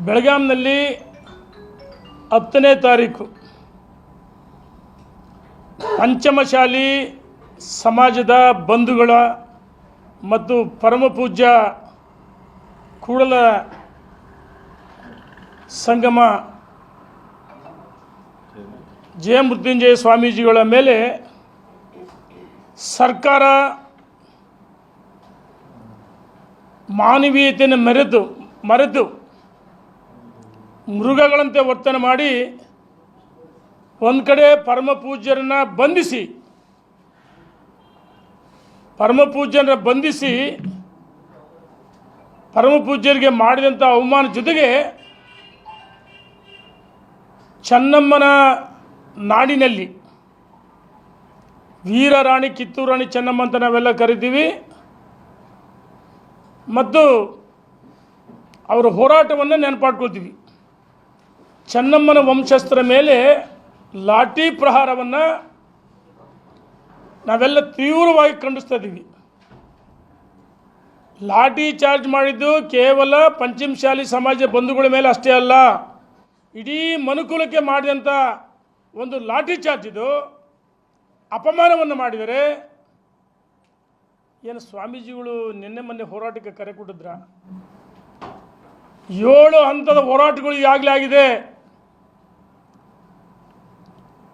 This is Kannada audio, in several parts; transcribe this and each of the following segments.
ಬೆಳಗಾಂನಲ್ಲಿ 10ನೇ ತಾರೀಕು ಪಂಚಮಶಾಲಿ ಸಮಾಜದ ಬಂಧುಗಳ ಮತ್ತು ಪರಮಪೂಜ್ಯ ಕೂಡಲ ಸಂಗಮ ಜಯ ಮೃತ್ಯುಂಜಯ ಸ್ವಾಮೀಜಿಗಳ ಮೇಲೆ ಸರ್ಕಾರ ಮಾನವೀಯತೆಯನ್ನು ಮರೆತು ಮೃಗಗಳಂತೆ ವರ್ತನೆ ಮಾಡಿ ಒಂದು ಕಡೆ ಪರಮಪೂಜ್ಯರನ್ನು ಬಂಧಿಸಿ ಪರಮಪೂಜ್ಯರಿಗೆ ಮಾಡಿದಂಥ ಅವಮಾನ ಜೊತೆಗೆ ಚೆನ್ನಮ್ಮನ ನಾಡಿನಲ್ಲಿ ವೀರರಾಣಿ ಕಿತ್ತೂರು ರಾಣಿ ಚೆನ್ನಮ್ಮ ಅಂತ ನಾವೆಲ್ಲ ಕರಿತೀವಿ ಮತ್ತು ಅವರ ಹೋರಾಟವನ್ನು ನೆನಪಾಡ್ಕೊಳ್ತೀವಿ. ಚೆನ್ನಮ್ಮನ ವಂಶಸ್ಥರ ಮೇಲೆ ಲಾಠಿ ಪ್ರಹಾರವನ್ನು ನಾವೆಲ್ಲ ತೀವ್ರವಾಗಿ ಖಂಡಿಸ್ತಾ ಇದ್ದೀವಿ. ಲಾಠಿ ಚಾರ್ಜ್ ಮಾಡಿದ್ದು ಕೇವಲ ಪಂಚಮಶಾಲಿ ಸಮಾಜ ಬಂಧುಗಳ ಮೇಲೆ ಅಷ್ಟೇ ಅಲ್ಲ, ಇಡೀ ಮನುಕುಲಕ್ಕೆ ಮಾಡಿದಂಥ ಒಂದು ಲಾಠಿ ಚಾರ್ಜ್ ಇದು. ಅಪಮಾನವನ್ನು ಮಾಡಿದರೆ ಏನು ಸ್ವಾಮೀಜಿಗಳು ನಿನ್ನೆ ಮೊನ್ನೆ ಹೋರಾಟಕ್ಕೆ ಕರೆ ಕೊಟ್ಟಿದ್ರ? 7 ಹಂತದ ಹೋರಾಟಗಳು ಈಗಾಗಲೇ ಆಗಿದೆ.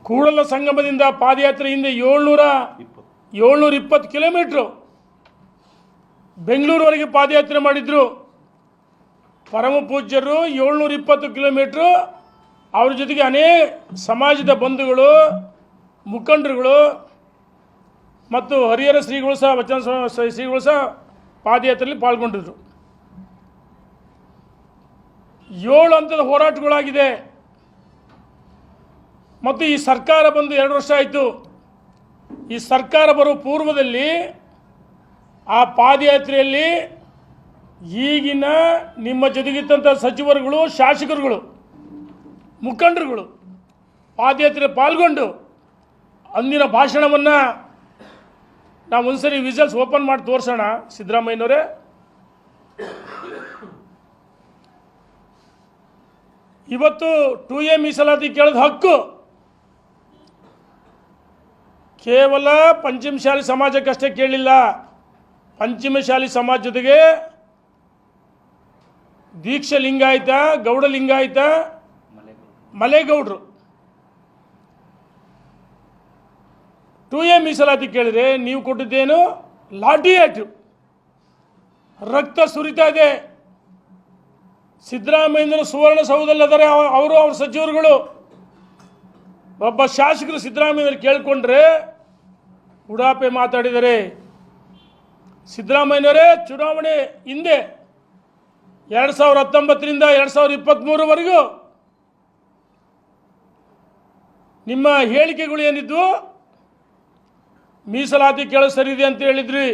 ಕೂಡಲ ಸಂಗಮದಿಂದ ಪಾದಯಾತ್ರೆಯಿಂದ 720 ಕಿಲೋಮೀಟ್ರು ಬೆಂಗಳೂರುವರೆಗೆ ಪಾದಯಾತ್ರೆ ಮಾಡಿದ್ರು. ಪರಮಪೂಜ್ಯರು 720 ಕಿಲೋಮೀಟ್ರು, ಅವ್ರ ಜೊತೆಗೆ ಅನೇಕ ಸಮಾಜದ ಬಂಧುಗಳು, ಮುಖಂಡರುಗಳು ಮತ್ತು ಹರಿಹರ ಶ್ರೀಗಳು ಸಹ, ವಚನ ಶ್ರೀಗಳು ಸಹ ಪಾದಯಾತ್ರೆಯಲ್ಲಿ ಪಾಲ್ಗೊಂಡಿದ್ರು. 7 ಹಂತದ ಹೋರಾಟಗಳಾಗಿದೆ. ಮತ್ತು ಈ ಸರ್ಕಾರ ಬಂದು 2 ವರ್ಷ ಆಯಿತು. ಈ ಸರ್ಕಾರ ಬರುವ ಪೂರ್ವದಲ್ಲಿ ಆ ಪಾದಯಾತ್ರೆಯಲ್ಲಿ ಈಗಿನ ನಿಮ್ಮ ಜೊತೆಗಿದ್ದಂಥ ಸಚಿವರುಗಳು, ಶಾಸಕರುಗಳು, ಮುಖಂಡರುಗಳು ಪಾದಯಾತ್ರೆ ಪಾಲ್ಗೊಂಡು ಅಂದಿನ ಭಾಷಣವನ್ನು ನಾವು ಒಂದ್ಸರಿ ವಿಜುವಲ್ಸ್ ಓಪನ್ ಮಾಡಿ ತೋರಿಸೋಣ. ಸಿದ್ದರಾಮಯ್ಯನವರೇ, ಇವತ್ತು 2A ಮೀಸಲಾತಿ ಕೇಳೋದು ಹಕ್ಕು ಕೇವಲ ಪಂಚಮಶಾಲಿ ಸಮಾಜಕ್ಕಷ್ಟೇ ಕೇಳಿಲ್ಲ. ಪಂಚಮಶಾಲಿ ಸಮಾಜ ಜೊತೆಗೆ ದೀಕ್ಷಾ ಲಿಂಗಾಯತ, ಗೌಡ ಲಿಂಗಾಯತ, ಮಲೆಗೌಡರು 2A ಮೀಸಲಾತಿ ಕೇಳಿದ್ರೆ ನೀವು ಕೊಟ್ಟಿದ್ದೇನು? ಲಾಠಿ ಆಯ್ತು, ರಕ್ತ ಸುರಿತಾ ಇದೆ. ಸಿದ್ದರಾಮಯ್ಯನ ಸುವರ್ಣಸೌಧದಲ್ಲಿ ಅದಾರೆ ಅವರು, ಅವ್ರ ಸಚಿವರುಗಳು. ಒಬ್ಬ ಶಾಸಕರು ಸಿದ್ದರಾಮಯ್ಯನವರು ಕೇಳಿಕೊಂಡ್ರೆ ಉಡಾಪೆ ಮಾತಾಡಿದ್ದಾರೆ. ಸಿದ್ದರಾಮಯ್ಯನವರೇ, ಚುನಾವಣೆ ಹಿಂದೆ 2019ರಿಂದ 2023ವರೆಗೂ ನಿಮ್ಮ ಹೇಳಿಕೆಗಳು ಏನಿದ್ದು ಮೀಸಲಾತಿ ಕೇಳೋದು ಸರಿ ಇದೆ ಅಂತ ಹೇಳಿದ್ರಿ.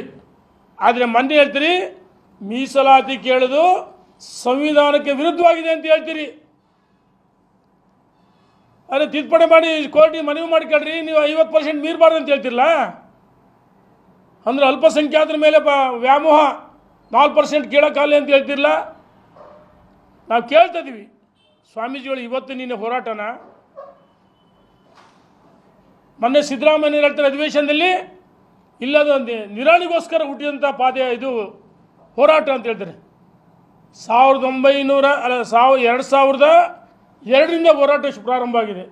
ಆದರೆ ಮೊನ್ನೆ ಹೇಳ್ತೀರಿ ಮೀಸಲಾತಿ ಕೇಳೋದು ಸಂವಿಧಾನಕ್ಕೆ ವಿರುದ್ಧವಾಗಿದೆ ಅಂತ ಹೇಳ್ತೀರಿ. ಅದೇ ತಿದ್ದುಪಡಿ ಮಾಡಿ ಕೋರ್ಟಿಗೆ ಮನವಿ ಮಾಡಿ ಕೇಳ್ರಿ. ನೀವು 50% ಮೀರಬಾರ್ದು ಅಂತ ಹೇಳ್ತಿರಲ್ಲ, ಅಂದರೆ ಅಲ್ಪಸಂಖ್ಯಾತರ ಮೇಲೆ ವ್ಯಾಮೋಹ 4% ಕೇಳೋಕ್ಕಾಗಲ್ಲ ಅಂತ ಹೇಳ್ತಿರಲ್ಲ. ನಾವು ಕೇಳ್ತಾ ಇದ್ದೀವಿ ಸ್ವಾಮೀಜಿಗಳು, ಇವತ್ತು ನಿನ್ನೆ ಹೋರಾಟನ ಮೊನ್ನೆ ಸಿದ್ದರಾಮಯ್ಯ ಹೇಳ್ತಾರೆ ಅಧಿವೇಶನದಲ್ಲಿ, ಇಲ್ಲದ ನಿರಾಣಿಗೋಸ್ಕರ ಹುಟ್ಟಿದಂಥ ಇದು ಹೋರಾಟ ಅಂತ ಹೇಳ್ತಾರೆ. 2002ರಿಂದ ಹೋರಾಟ ಪ್ರಾರಂಭ ಆಗಿದೆ.